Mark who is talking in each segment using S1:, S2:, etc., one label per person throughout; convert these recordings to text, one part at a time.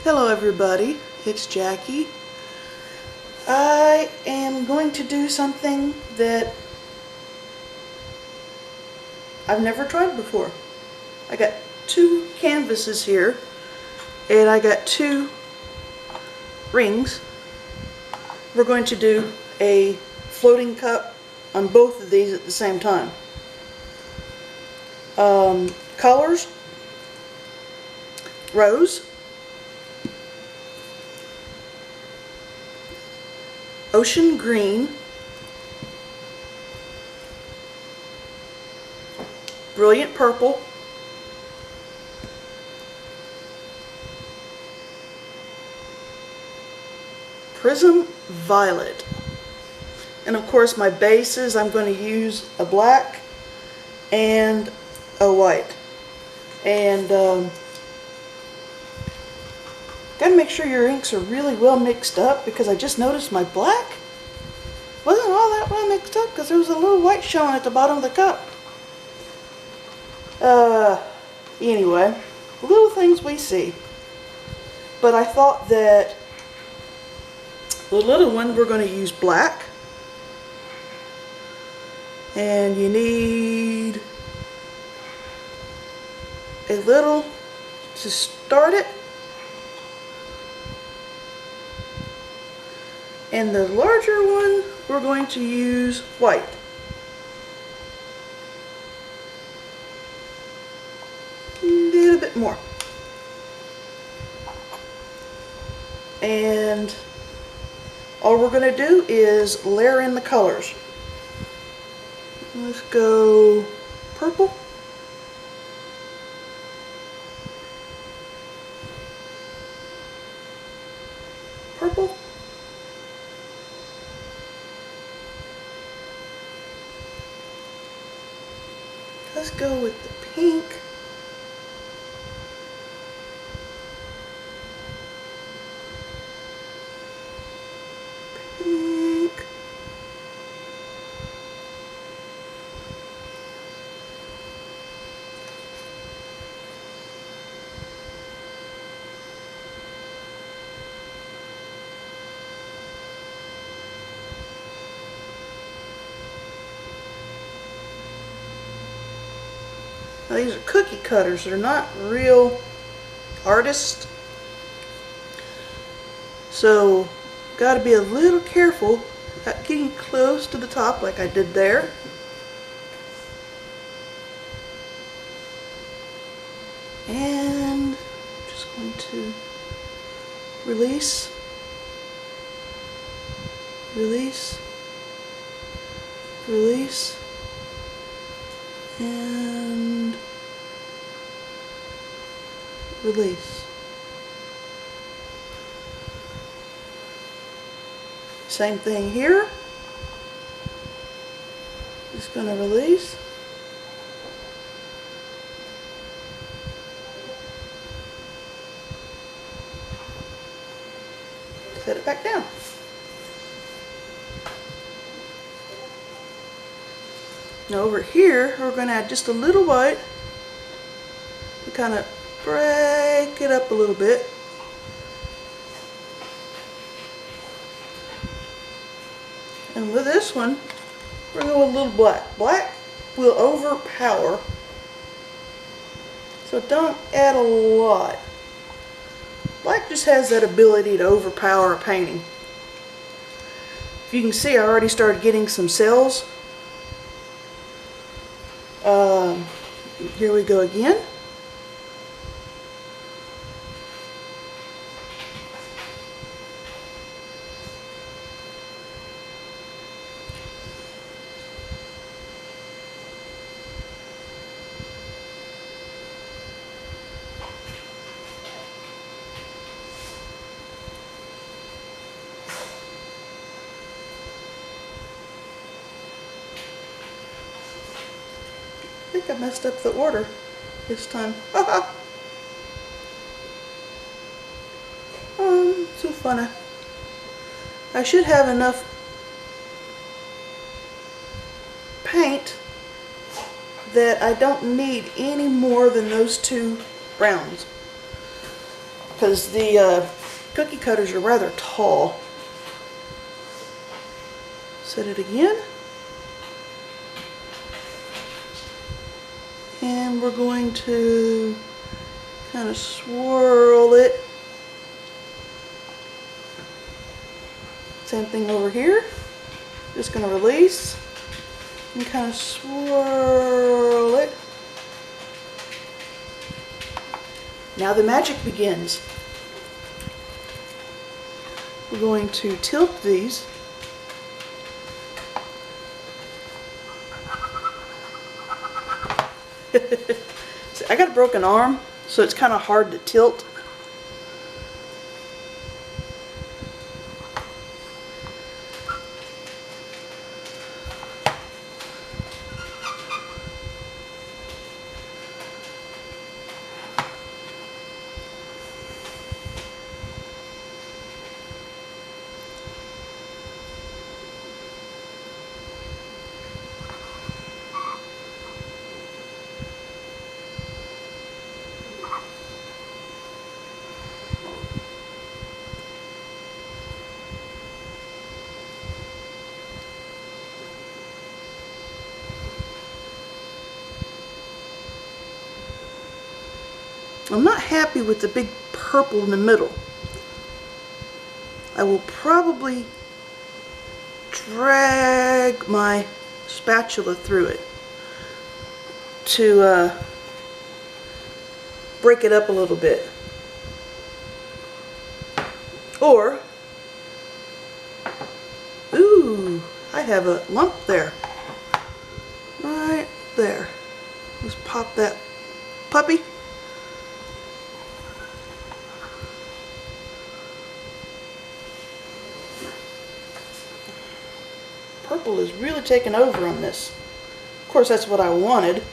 S1: Hello everybody, it's Jackie. I am going to do something that I've never tried before. I got two canvases here and I got two rings. We're going to do a floating cup on both of these at the same time. Colors: rose, ocean green, brilliant purple, prism violet, and of course my bases, I'm going to use a black and a white. And gotta make sure your inks are really well mixed up, because I just noticed my black wasn't all that well mixed up because there was a little white showing at the bottom of the cup. Anyway, little things we see. But I thought that the little one, we're going to use black, and you need a little to start it, and the larger one we're going to use white. Need a bit more. And all we're going to do is layer in the colors. Let's go purple, purple, let's go with the pink, pink, now these are cookie cutters, they're not real artists, so got to be a little careful at getting close to the top like I did there. And I'm just going to release, release, release, and release. Same thing here. Just going to release. Set it back down. Now over here, we're going to add just a little white to kind of break it up a little bit. And with this one, we're going to go with a little black. Black will overpower, so don't add a lot. Black just has that ability to overpower a painting. If you can see, I already started getting some cells. Here we go again. I think I messed up the order this time. So funny. I should have enough paint that I don't need any more than those two browns. because the cookie cutters are rather tall. Set it again. And we're going to kind of swirl it. Same thing over here. Just going to release and kind of swirl it. Now the magic begins. We're going to tilt these. See, I got a broken arm, so it's kind of hard to tilt. I'm not happy with the big purple in the middle. I will probably drag my spatula through it to break it up a little bit. Or, ooh, I have a lump there. Right there. Let's pop that puppy. Purple is really taking over on this. Of course, that's what I wanted.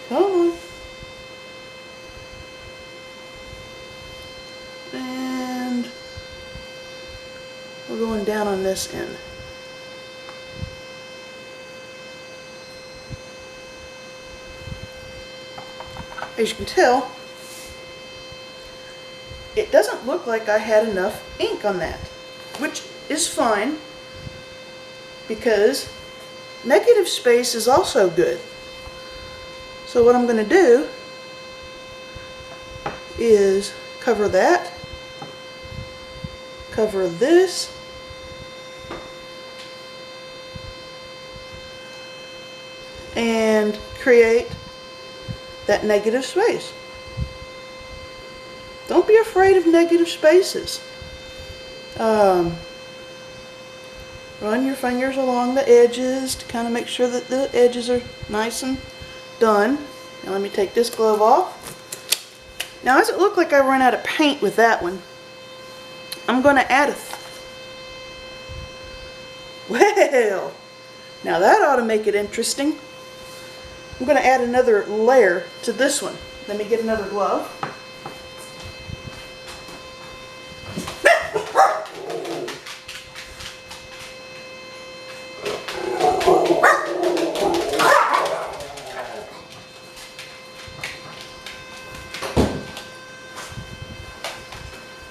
S1: Come on. And we're going down on this end. As you can tell, it doesn't look like I had enough ink on that, which is fine because negative space is also good. So what I'm going to do is cover that, cover this, and create that negative space. Don't be afraid of negative spaces. Run your fingers along the edges to kind of make sure that the edges are nice and done. Now let me take this glove off. Now as it looked like I ran out of paint with that one, I'm going to add well, now that ought to make it interesting. I'm going to add another layer to this one. Let me get another glove.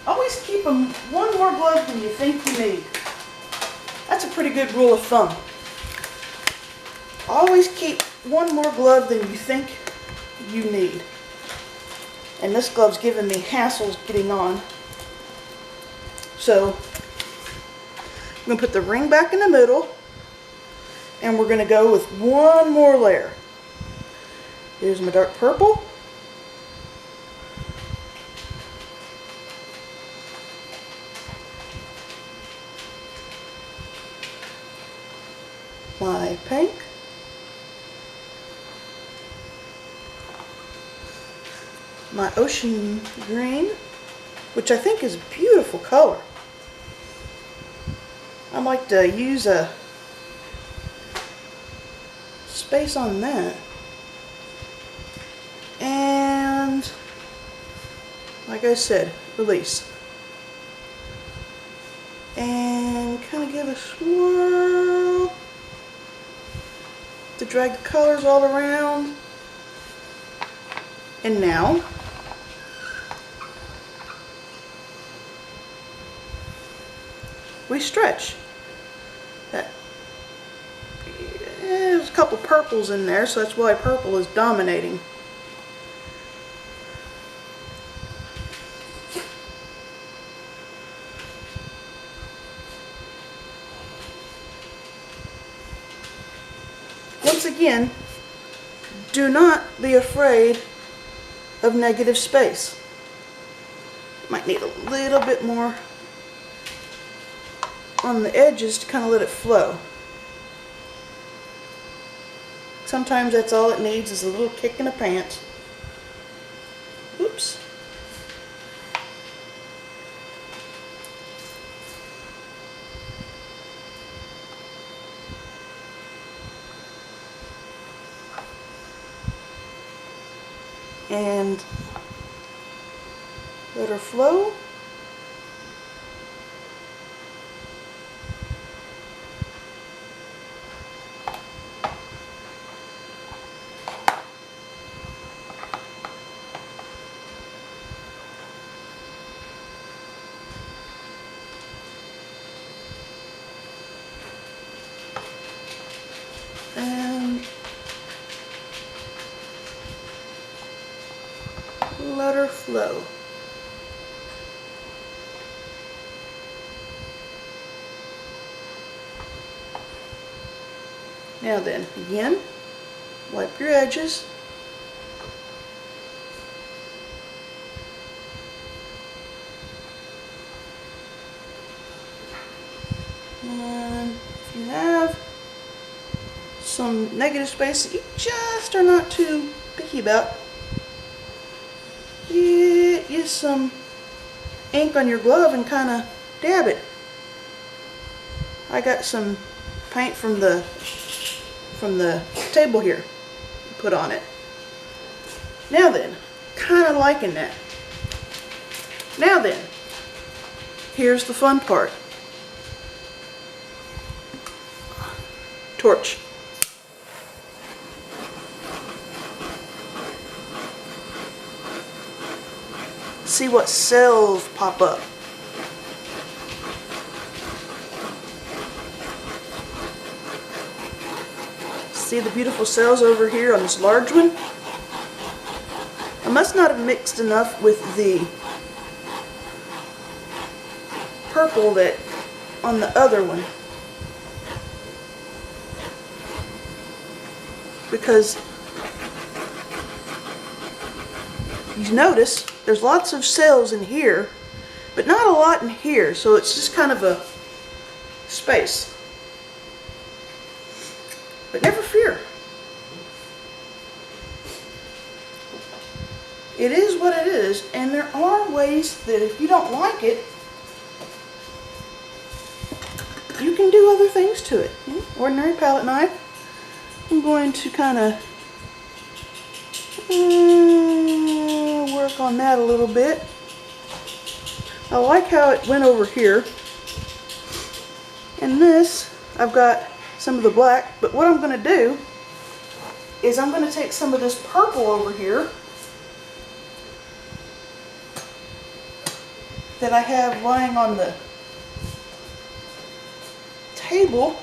S1: Always keep one more glove than you think you need. That's a pretty good rule of thumb. Always keep one more glove than you think you need. And this glove's giving me hassles getting on. So I'm going to put the ring back in the middle and we're going to go with one more layer. Here's my dark purple. My pink. My ocean green, which I think is a beautiful color. I like to use a space on that. And like I said, release. And kind of give a swirl to drag the colors all around. And now we stretch. There's a couple purples in there, so that's why purple is dominating. Once again, do not be afraid of negative space. Might need a little bit more on the edges to kind of let it flow. Sometimes that's all it needs, is a little kick in the pants. Oops. And let her flow. And let her flow. Now then, again, wipe your edges. And if you have some negative space that you just are not too picky about, use some ink on your glove and kind of dab it. I got some paint from the table here, put on it. Now then, kind of liking that. Now then, here's the fun part. Torch. See what cells pop up. See the beautiful cells over here on this large one? I must not have mixed enough with the purple that on the other one, because you notice there's lots of cells in here, but not a lot in here, so it's just kind of a space. But never fear. It is what it is, and there are ways that if you don't like it, you can do other things to it. Ordinary palette knife. I'm going to kind of work on that a little bit. I like how it went over here. And this, I've got some of the black, but what I'm going to do is I'm going to take some of this purple over here that I have lying on the table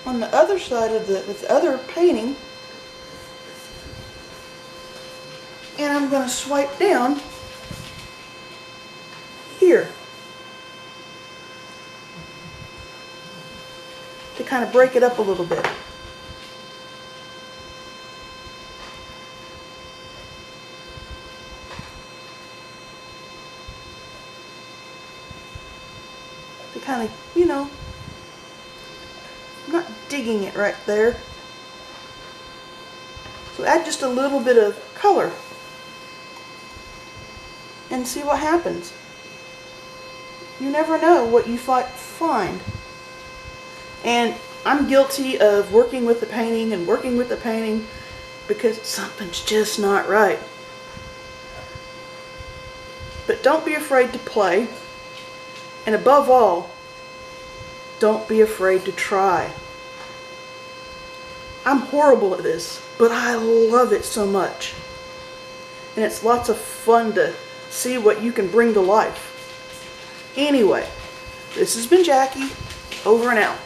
S1: on the other side of the other painting, and I'm going to swipe down here to kind of break it up a little bit. To kind of, you know, I'm not digging it right there. So add just a little bit of color and see what happens. You never know what you find. And I'm guilty of working with the painting because something's just not right. But don't be afraid to play. And above all, don't be afraid to try. I'm horrible at this, but I love it so much. And it's lots of fun to see what you can bring to life. Anyway, this has been Jackie, over and out.